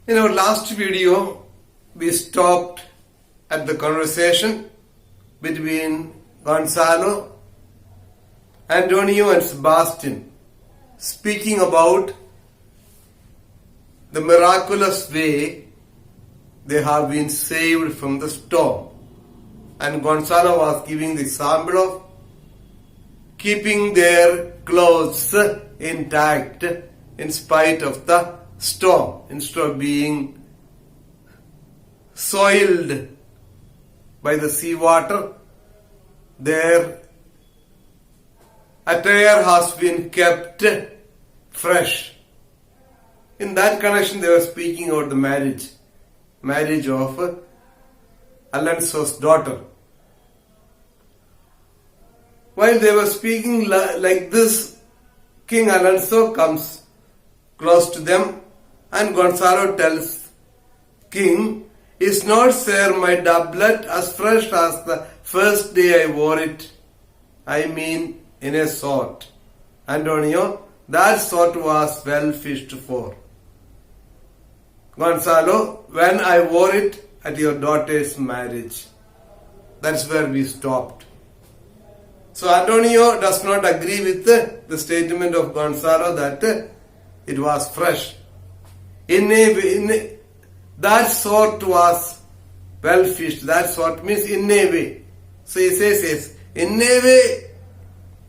In our last video, we stopped at the conversation between Gonzalo, Antonio and Sebastian, speaking about the miraculous way they have been saved from the storm. And Gonzalo was giving the example of keeping their clothes intact in spite of the storm, instead of being soiled by the seawater. Their attire has been kept fresh. In that connection, they were speaking about the marriage of Alonso's daughter. While they were speaking like this, King Alonso comes close to them and Gonzalo tells King, "Is not, sir, my doublet as fresh as the first day I wore it? I mean, in a sort." Antonio, "That sort was well fished for." Gonzalo, "When I wore it at your daughter's marriage." That's where we stopped. So Antonio does not agree with the statement of Gonzalo that it was fresh. That sort was well fished. That sort means in a way. So he says, yes, in a way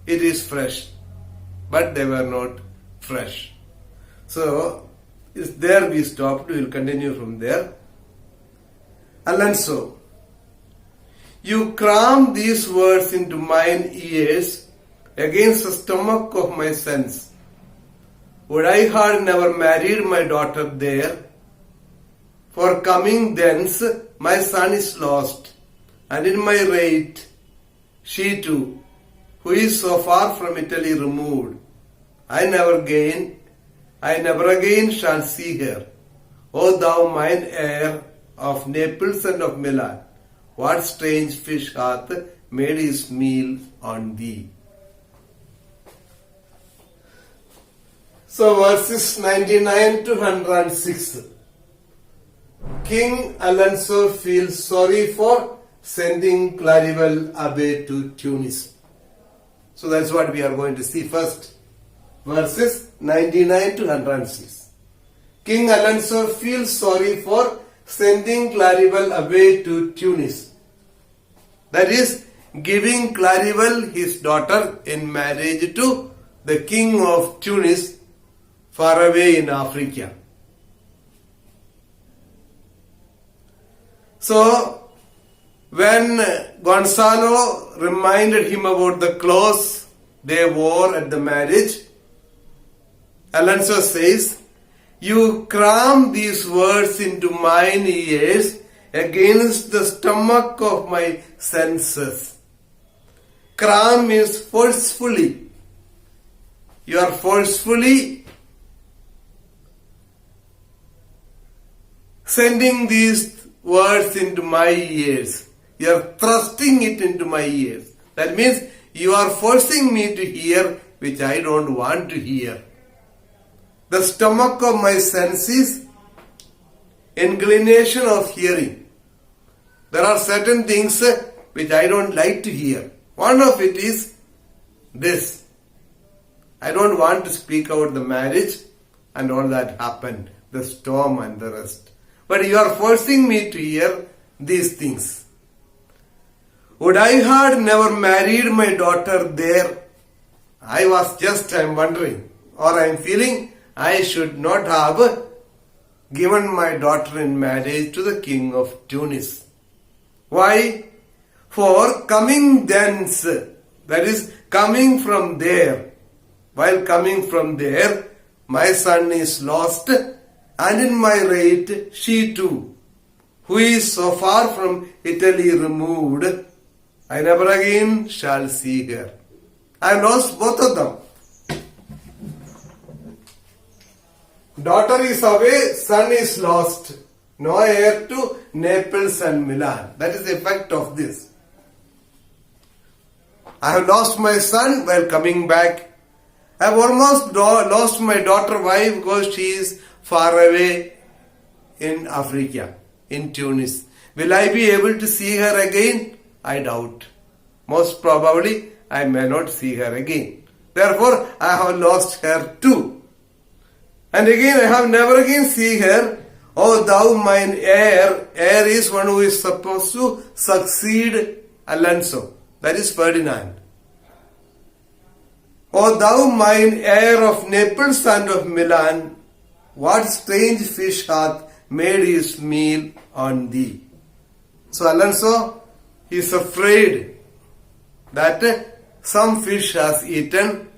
it is fresh. But they were not fresh. So there we stopped. We will continue from there. Alonso, "You cram these words into mine ears against the stomach of my sense. Would I had never married my daughter there? For coming thence, my son is lost, and in my rate, she too, who is so far from Italy removed. I never again shall see her. O thou mine heir of Naples and of Milan, what strange fish hath made his meal on thee?" So verses 99 to 106. King Alonso feels sorry for sending Claribel away to Tunis. So that's what we are going to see first. Verses 99 to 106. King Alonso feels sorry for sending Claribel away to Tunis. That is, giving Claribel his daughter in marriage to the king of Tunis far away in Africa. So, when Gonzalo reminded him about the clothes they wore at the marriage, Alonso says, "You cram these words into mine ears against the stomach of my senses." Cram means forcefully. You are forcefully sending these words into my ears. You are thrusting it into my ears. That means you are forcing me to hear which I don't want to hear. The stomach of my senses, inclination of hearing. There are certain things which I don't like to hear. One of it is this. I don't want to speak about the marriage and all that happened, the storm and the rest. But you are forcing me to hear these things. Would I had never married my daughter there? I'm wondering, or I'm feeling I should not have given my daughter in marriage to the king of Tunis. Why? For coming thence, that is coming from there. While coming from there, my son is lost, and in my rate, she too, who is so far from Italy removed, I never again shall see her. I lost both of them. Daughter is away, son is lost. No heir to Naples and Milan. That is the effect of this. I have lost my son while coming back. I have almost lost my daughter. Why? Because she is far away in Africa, in Tunis. Will I be able to see her again? I doubt. Most probably, I may not see her again. Therefore, I have lost her too. And again, I have never again seen her. Oh, thou mine heir. Heir is one who is supposed to succeed Alonso. That is Ferdinand. O thou mine heir of Naples and of Milan, what strange fish hath made his meal on thee? So Alonso is afraid that some fish has eaten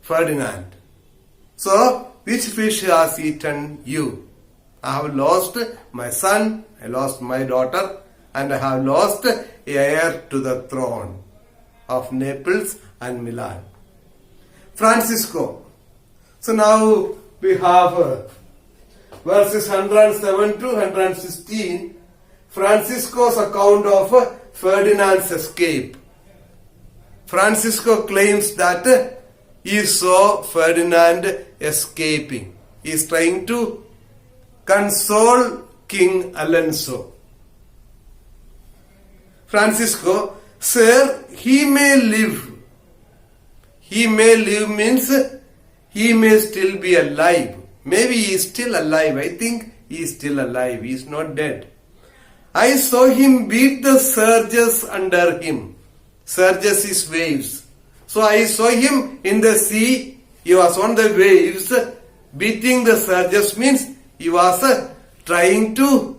Ferdinand. So, which fish has eaten you? I have lost my son, I lost my daughter, and I have lost heir to the throne of Naples and Milan. Francisco. So now we have verses 107 to 116, Francisco's account of Ferdinand's escape. Francisco claims that he saw Ferdinand escaping. He is trying to console King Alonso. Francisco, sir, he may live. He may live means he may still be alive. Maybe he is still alive. I think he is still alive. He is not dead. I saw him beat the surges under him. Surges is waves. So I saw him in the sea. He was on the waves. Beating the surges means he was trying to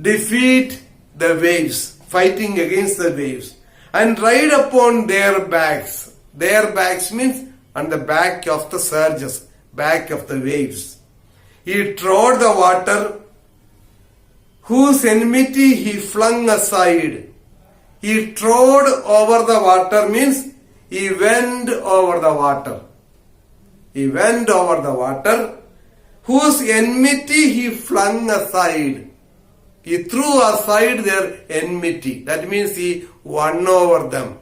defeat the waves, fighting against the waves, and ride upon their backs. Their backs means on the back of the surges, back of the waves. He trod the water, whose enmity he flung aside. He trod over the water means he went over the water. He went over the water, whose enmity he flung aside. He threw aside their enmity. That means he won over them.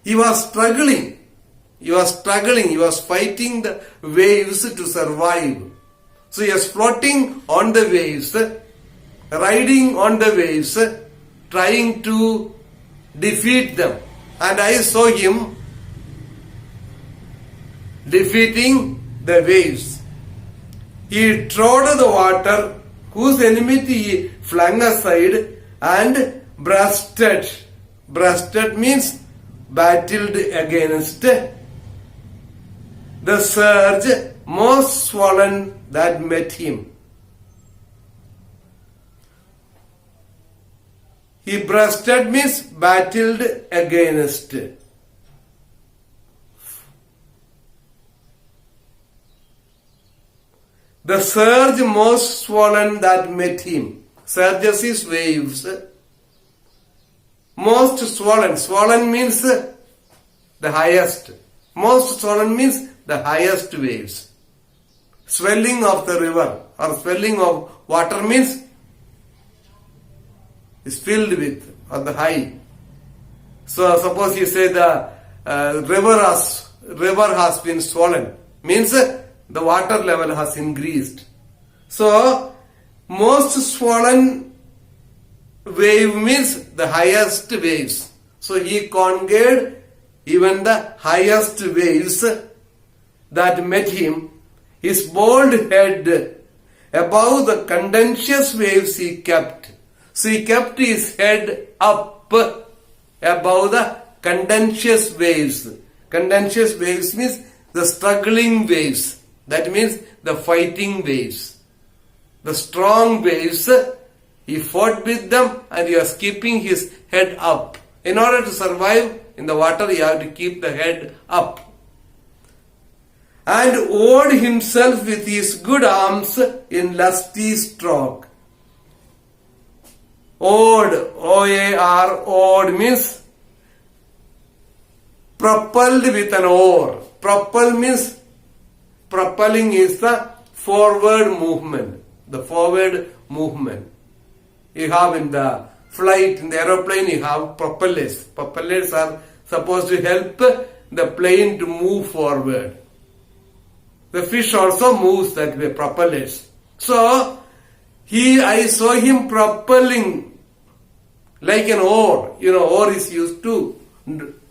He was struggling. He was struggling. He was fighting the waves to survive. So he was floating on the waves, riding on the waves, trying to defeat them. And I saw him defeating the waves. He trod the water, whose enmity he flung aside, and breasted. Breasted means battled against the surge most swollen that met him. He breasted means battled against. The surge most swollen that met him. Surges is waves. Most swollen. Swollen means the highest. Most swollen means the highest waves. Swelling of the river or swelling of water means is filled with or the high. So suppose you say the river has been swollen, means the water level has increased. So most swollen wave means the highest waves. So he conquered even the highest waves that met him. His bold head above the contentious waves he kept. So he kept his head up above the contentious waves. Contentious waves means the struggling waves. That means the fighting waves. The strong waves, he fought with them and he was keeping his head up. In order to survive in the water, you have to keep the head up. And oared himself with his good arms in lusty stroke. Oared, O-A-R, oared means propelled with an oar. Propel means, propelling is the forward movement. The forward movement. You have in the flight, in the aeroplane, you have propellers. Propellers are supposed to help the plane to move forward. The fish also moves that way, propellers. So, I saw him propelling like an oar. You know, oar is used to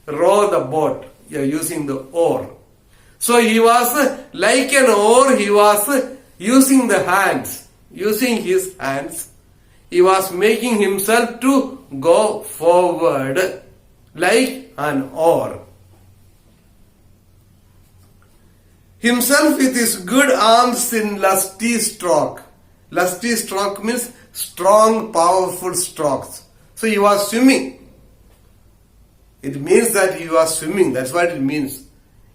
row the boat. You are using the oar. So he was like an oar, he was using the hands, using his hands. He was making himself to go forward like an oar. Himself with his good arms in lusty stroke. Lusty stroke means strong, powerful strokes. So he was swimming. It means that he was swimming. That's what it means.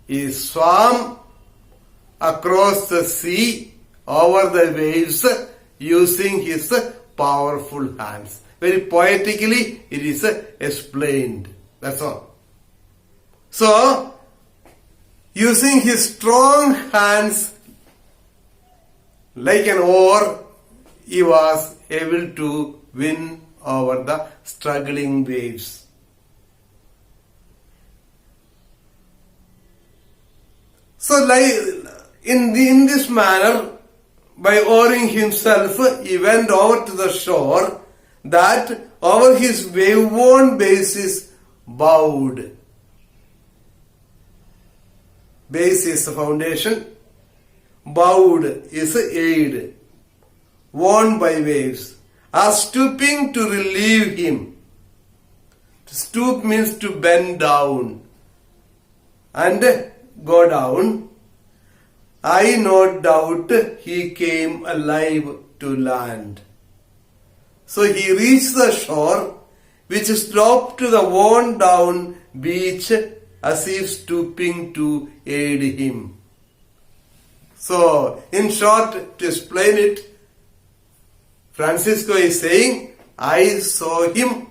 He swam across the sea over the waves using his powerful hands. Very poetically it is explained. That's all. So, using his strong hands like an oar, he was able to win over the struggling waves. So, like in this manner, by oaring himself, he went over to the shore that over his wave-worn base is bowed. Base is the foundation. Bowed is aid, worn by waves, are stooping to relieve him. To stoop means to bend down and go down. I no doubt he came alive to land. So he reached the shore, which sloped to the worn down beach as if stooping to aid him. So, in short, to explain it, Francisco is saying, I saw him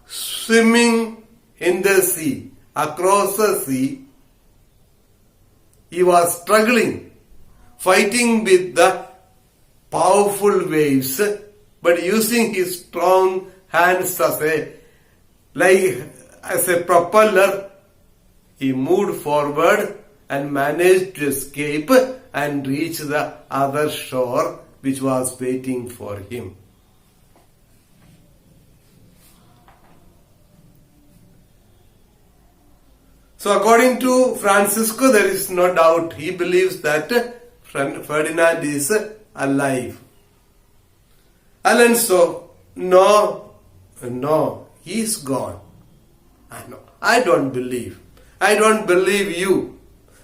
swimming in the sea, across the sea. He was struggling, fighting with the powerful waves, but using his strong hands as a propeller. He moved forward and managed to escape and reach the other shore which was waiting for him. So according to Francisco, there is no doubt. He believes that Ferdinand is alive. Alonso, no, he is gone. I don't believe. I don't believe you.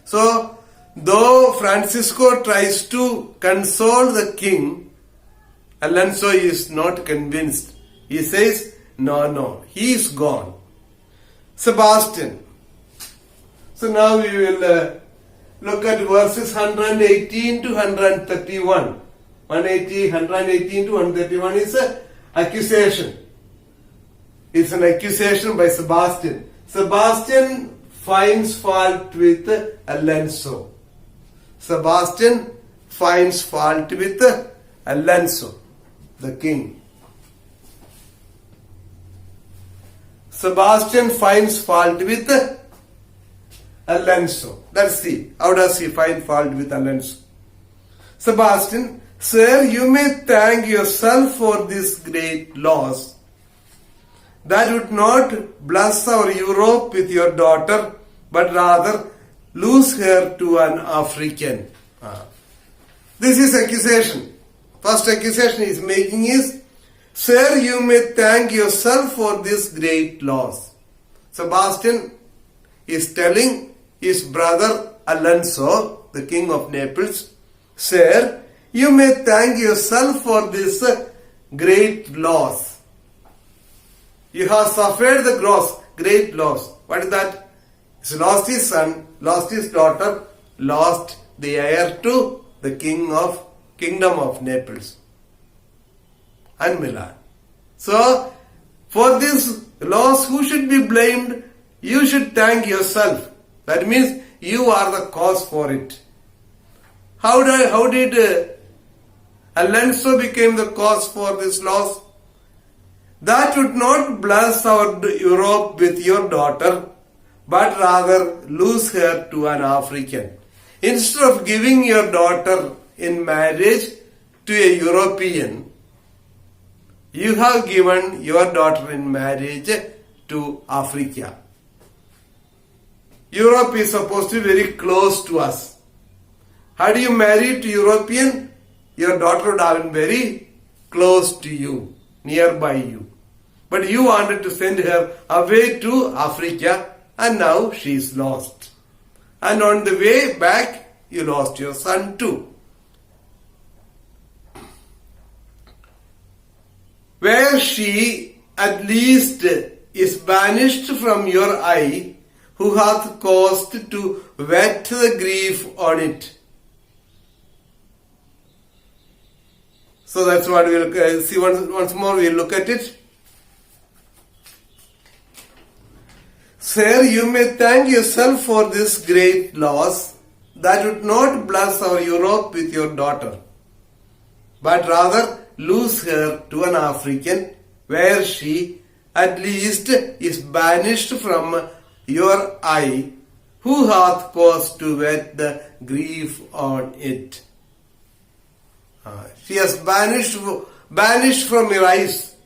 So, though Francisco tries to console the king, Alonso is not convinced. He says, no, he is gone. Sebastian. So now we will look at verses 118 to 131. 118 to 131 is an accusation. It's an accusation by Sebastian. Sebastian finds fault with Alonso. Sebastian finds fault with Alonso, the king. Sebastian finds fault with Alonso. Let's see. How does he find fault with Alonso? Sebastian, sir, you may thank yourself for this great loss. That would not bless our Europe with your daughter, but rather lose her to an African. This is accusation. First accusation he is making is, sir, you may thank yourself for this great loss. Sebastian is telling his brother Alonso, the king of Naples, sir, you may thank yourself for this great loss. You have suffered the great loss. What is that? He lost his son, lost his daughter, lost the heir to the kingdom of Naples and Milan. So, for this loss, who should be blamed? You should thank yourself. That means you are the cause for it. How did Alonso became the cause for this loss? That would not bless our Europe with your daughter, but rather lose her to an African. Instead of giving your daughter in marriage to a European, you have given your daughter in marriage to Africa. Europe is supposed to be very close to us. Had you married to European, your daughter would have been very close to you, nearby you. But you wanted to send her away to Africa, and now she is lost. And on the way back, you lost your son too. Where she at least is banished from your eye, who hath caused to wet the grief on it. So that's what we'll see once more. We'll look at it. Sir, you may thank yourself for this great loss that would not bless our Europe with your daughter, but rather lose her to an African, where she at least is banished from your eye, who hath caused to wet the grief on it. She has banished from your eyes.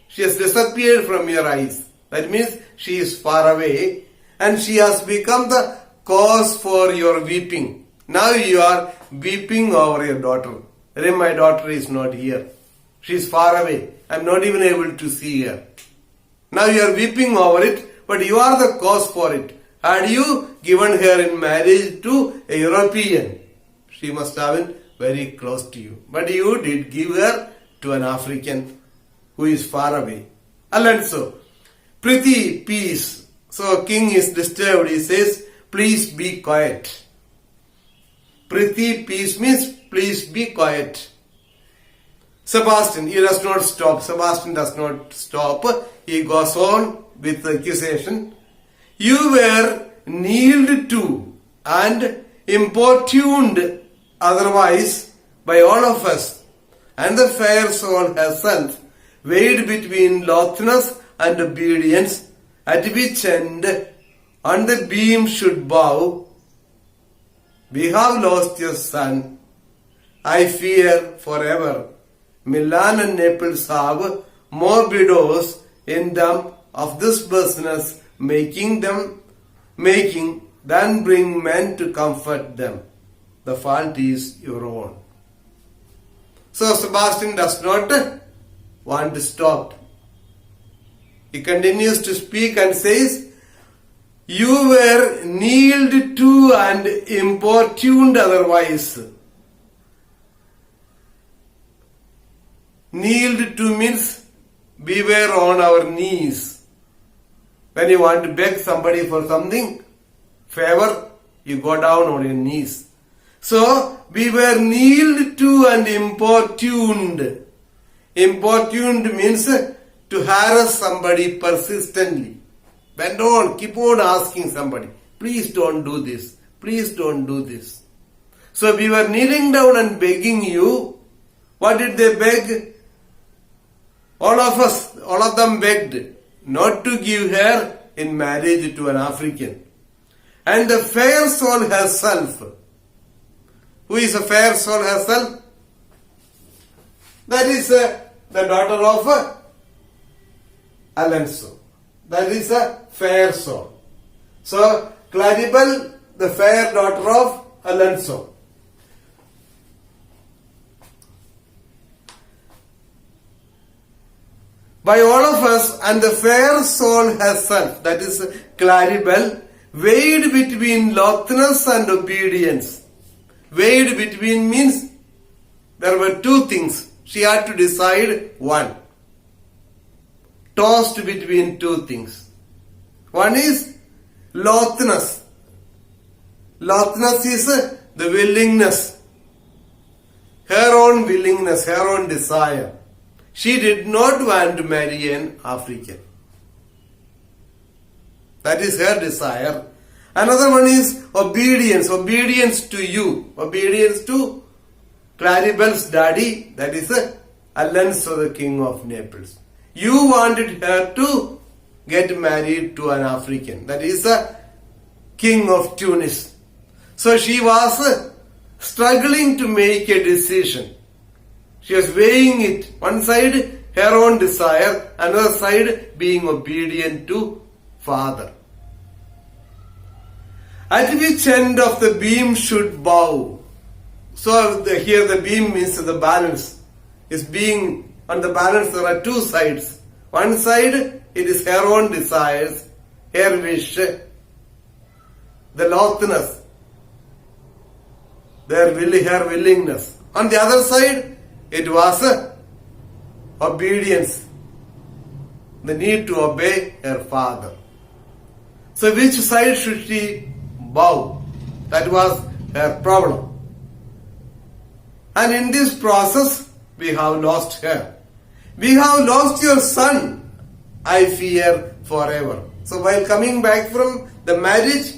She has disappeared from your eyes. That means she is far away, and she has become the cause for your weeping. Now you are weeping over your daughter. My daughter is not here. She is far away. I am not even able to see her. Now you are weeping over it, but you are the cause for it. Had you given her in marriage to a European, she must have been very close to you. But you did give her to an African who is far away. And so, Prithee, peace. So king is disturbed. He says, please be quiet. Prithee, peace means please be quiet. Sebastian, he does not stop. Sebastian does not stop. He goes on with the accusation. You were kneeled to and importuned otherwise by all of us, and the fair soul herself, weighed between lothness and obedience, at which end on the beam should bow. We have lost your son. I fear forever. Milan and Naples have more widows in them of this business making than bring men to comfort them. The fault is your own. So Sebastian does not want to stop. He continues to speak and says, you were kneeled to and importuned otherwise. Kneeled to means we were on our knees. When you want to beg somebody for something, favor, you go down on your knees. So, we were kneeled to and importuned. Importuned means to harass somebody persistently. Went on, keep on asking somebody, please don't do this, please don't do this. So we were kneeling down and begging you. What did they beg? All of them begged not to give her in marriage to an African. And the fair soul herself. Who is a fair soul herself? That is the daughter of Alonso. That is a fair soul. So, Claribel, the fair daughter of Alonso. By all of us, and the fair soul herself, that is Claribel, weighed between lothness and obedience. Weighed between means there were two things. She had to decide one. Tossed between two things. One is lothness. Lothness is the willingness. Her own willingness, her own desire. She did not want to marry an African. That is her desire. Another one is obedience. Obedience to you. Obedience to Claribel's daddy. That is Alonso, the king of Naples. You wanted her to get married to an African. That is a king of Tunis. So she was struggling to make a decision. She was weighing it. One side, her own desire, another side, being obedient to father. At which end of the beam should bow? So here the beam means the balance. Is being on the balance, there are two sides. One side, it is her own desires, her wish, the lothness, her willingness. On the other side, it was obedience, the need to obey her father. So which side should she bow? That was her problem. And in this process, we have lost her. We have lost your son, I fear, forever. So while coming back from the marriage,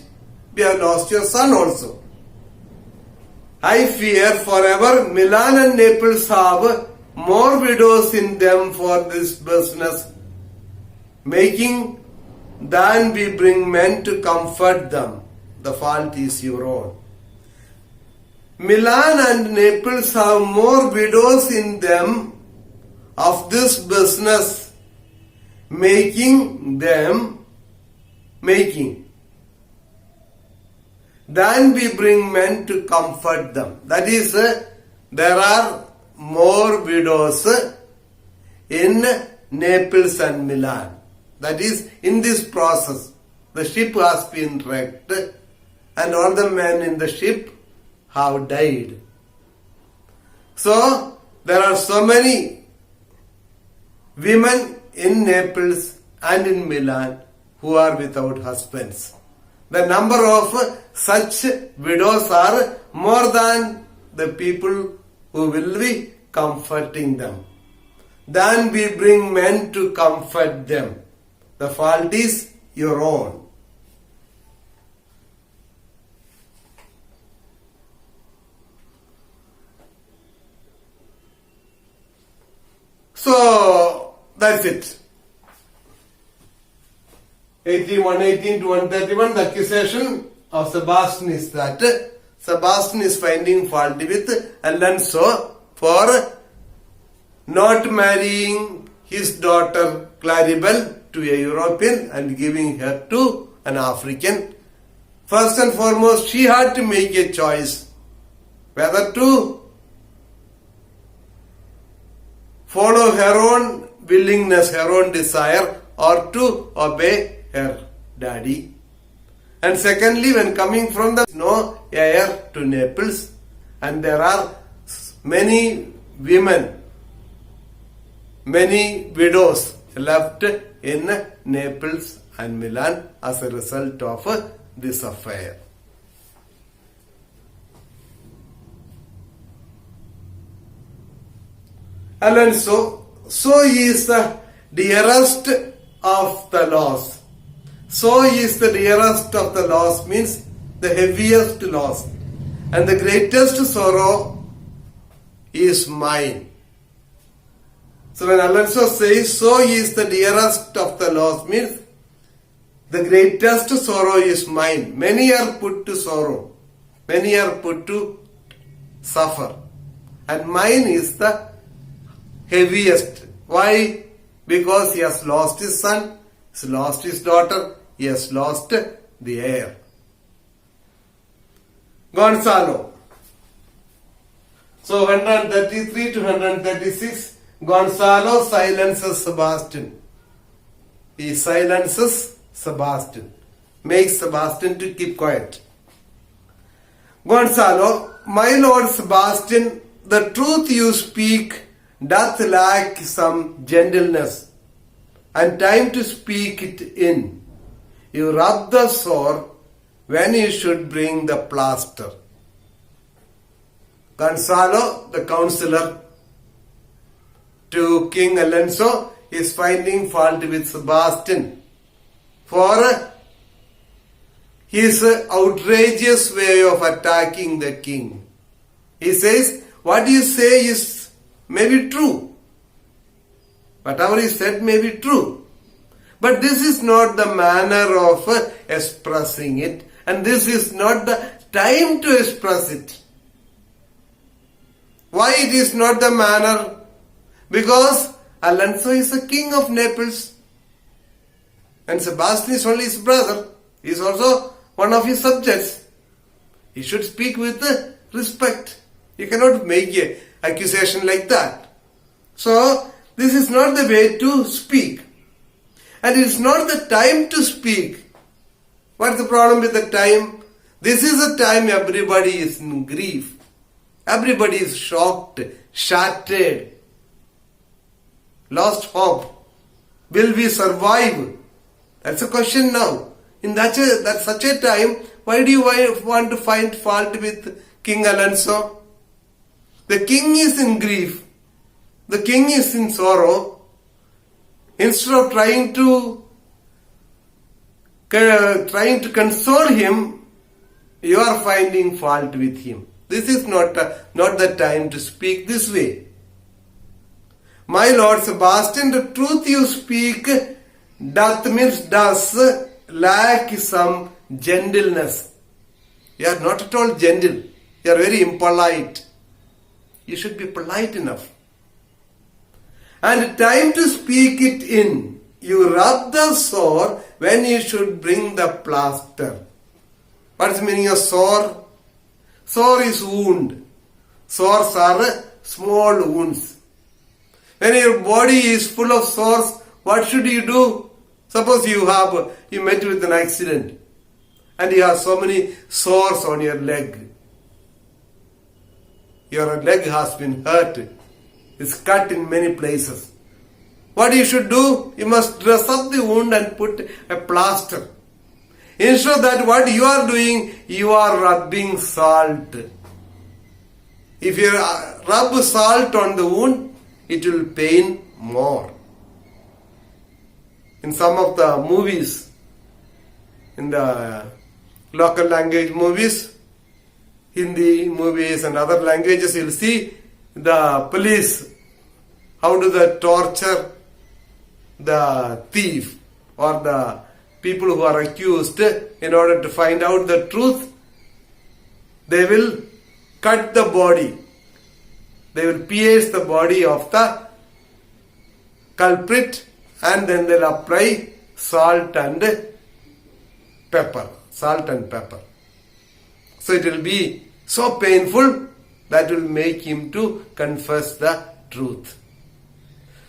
we have lost your son also. I fear forever Milan and Naples have more widows in them for this business making than we bring men to comfort them. The fault is your own. Milan and Naples have more widows in them of this business making than we bring men to comfort them. That is, there are more widows in Naples and Milan. That is, in this process, the ship has been wrecked and all the men in the ship have died. So, there are so many women in Naples and in Milan who are without husbands. The number of such widows are more than the people who will be comforting them. Then we bring men to comfort them. The fault is your own. So, that's it. 118 to 131, the accusation of Sebastian is that Sebastian is finding fault with Alonso for not marrying his daughter Claribel to a European and giving her to an African. First and foremost, she had to make a choice whether to follow her own willingness, her own desire, or to obey her daddy. And secondly, when coming from the no heir to Naples, and there are many women, many widows left in Naples and Milan as a result of this affair. Alonso, so he is the dearest of the loss. So he is the dearest of the loss means the heaviest loss. And the greatest sorrow is mine. So when Alonso says, so he is the dearest of the loss means the greatest sorrow is mine. Many are put to sorrow. Many are put to suffer. And mine is the heaviest. Why? Because he has lost his son, he has lost his daughter, he has lost the heir. Gonzalo. So 133 to 136, Gonzalo silences Sebastian. He silences Sebastian. Makes Sebastian to keep quiet. Gonzalo, my lord Sebastian, the truth you speak doth lack some gentleness, and time to speak it in. You rub the sore when you should bring the plaster. Gonzalo, the counselor to King Alonso, is finding fault with Sebastian for his outrageous way of attacking the king. He says, what you say is maybe true. Whatever he said may be true. But this is not the manner of expressing it, and this is not the time to express it. Why it is not the manner? Because Alonso is the king of Naples. And Sebastian is only his brother. He is also one of his subjects. He should speak with respect. You cannot make an accusation like that. So, this is not the way to speak. And it is not the time to speak. What is the problem with the time? This is the time everybody is in grief. Everybody is shocked, shattered, lost hope. Will we survive? That's a question now. In such a time, why do you want to find fault with King Alonso? The king is in grief. The king is in sorrow. Instead of trying to console him, you are finding fault with him. This is not the time to speak this way. My Lord Sebastian, the truth you speak does lack some gentleness. You are not at all gentle. You are very impolite. You should be polite enough. And time to speak it in. You rub the sore when you should bring the plaster. What is the meaning of sore? Sore is wound. Sores are small wounds. When your body is full of sores, what should you do? Suppose you met with an accident and you have so many sores on your leg. Your leg has been hurt. It's cut in many places. What you should do? You must dress up the wound and put a plaster. Instead of that, what you are doing, you are rubbing salt. If you rub salt on the wound, it will pain more. In some of the movies, in the local language movies, Hindi movies and other languages, you will see the police, how do they torture the thief or the people who are accused in order to find out the truth. They will cut the body. They will pierce the body of the culprit and then they'll apply salt and pepper. Salt and pepper. So it will be so painful that will make him to confess the truth.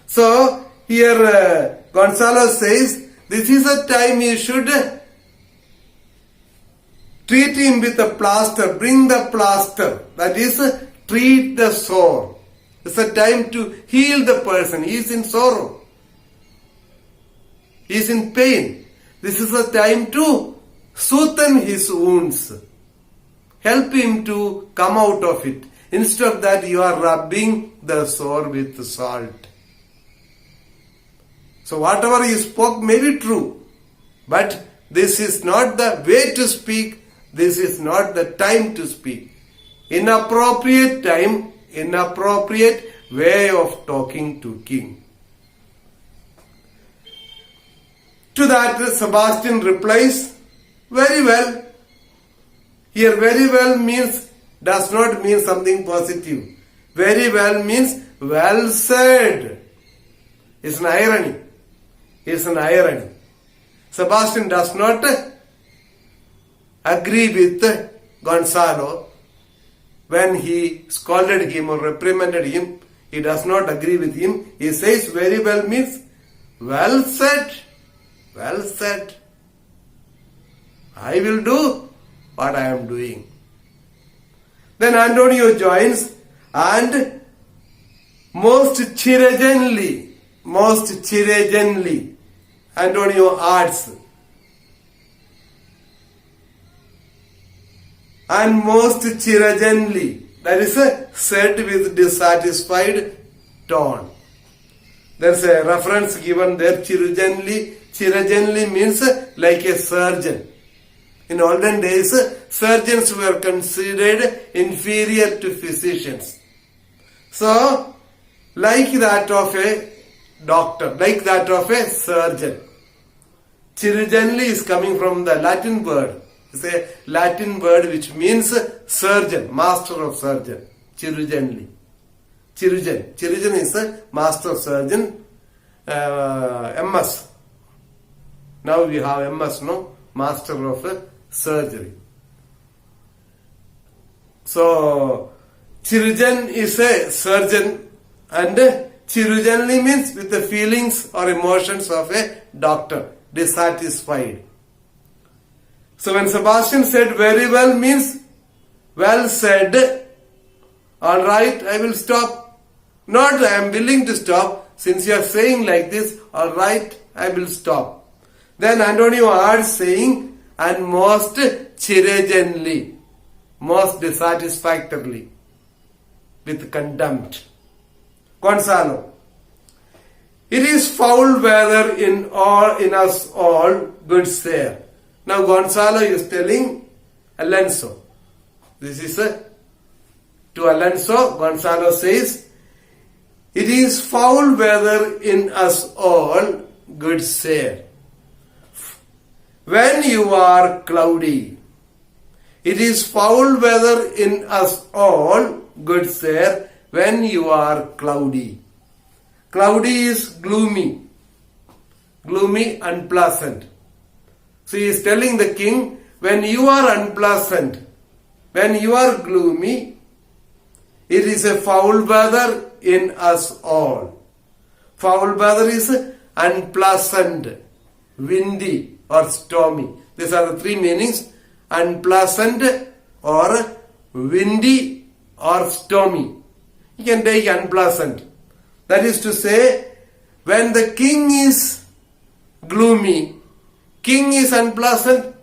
So here Gonzalo says, this is a time you should treat him with a plaster, bring the plaster, that is, treat the sore. It's a time to heal the person. He is in sorrow. He is in pain. This is a time to soothe his wounds. Help him to come out of it. Instead of that, you are rubbing the sore with salt. So whatever you spoke may be true, but this is not the way to speak. This is not the time to speak. Inappropriate time, inappropriate way of talking to king. To that Sebastian replies, very well. Here very well does not mean something positive. Very well means well said. It's an irony. It's an irony. Sebastian does not agree with Gonzalo when he scolded him or reprimanded him. He does not agree with him. He says very well means well said. Well said. I will do what I am doing. Then Antonio joins and most chiragenly, Antonio adds, and most chiragenly, that is said with dissatisfied tone. There's a reference given there, chiragenly. Chiragenly means like a surgeon. In olden days, surgeons were considered inferior to physicians. So, like that of a doctor, like that of a surgeon. Chirurgeonly is coming from the Latin word. It's a Latin word which means surgeon, master of surgeon. Chirujanli. Chirujan. Chirujan is a master surgeon. MS. Now we have MS, no? Master of surgery. So, Chirujan is a surgeon, and Chirujanli means with the feelings or emotions of a doctor, dissatisfied. So when Sebastian said very well means well said, alright, I will stop. Not I am willing to stop. Since you are saying like this, alright, I will stop. Then Antonio adds saying, and most Chirujanli, most dissatisfactorily, with contempt. Gonzalo, it is foul weather in us all, good sir. Now Gonzalo is telling Alonso. This is to Alonso. Gonzalo says, it is foul weather in us all, good sir. When you are cloudy. It is foul weather in us all, good sir, when you are cloudy. Cloudy is gloomy. Gloomy, unpleasant. So he is telling the king, when you are unpleasant, when you are gloomy, it is a foul weather in us all. Foul weather is unpleasant, windy or stormy. These are the three meanings. Unpleasant or windy or stormy. You can take unpleasant. That is to say, when the king is gloomy, king is unpleasant,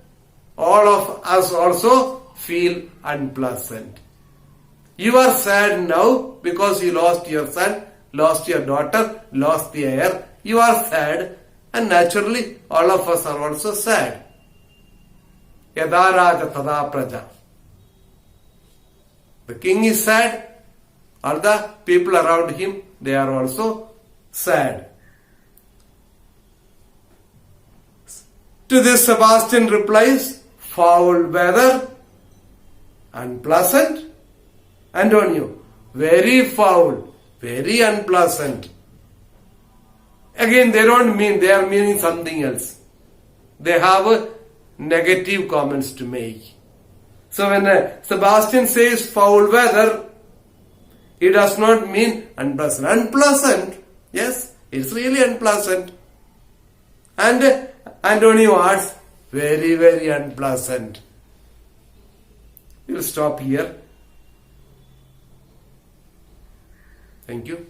all of us also feel unpleasant. You are sad now because you lost your son, lost your daughter, lost the heir. You are sad, and naturally all of us are also sad. Yada raja tada praja. The king is sad, all the people around him, they are also sad. To this Sebastian replies, foul weather, unpleasant. Antonio, very foul, very unpleasant. Again, they don't mean, they are meaning something else. They have negative comments to make. So when Sebastian says foul weather, it does not mean unpleasant. Unpleasant, yes, it's really unpleasant. And Antonio adds, very, very unpleasant. We will stop here. Thank you.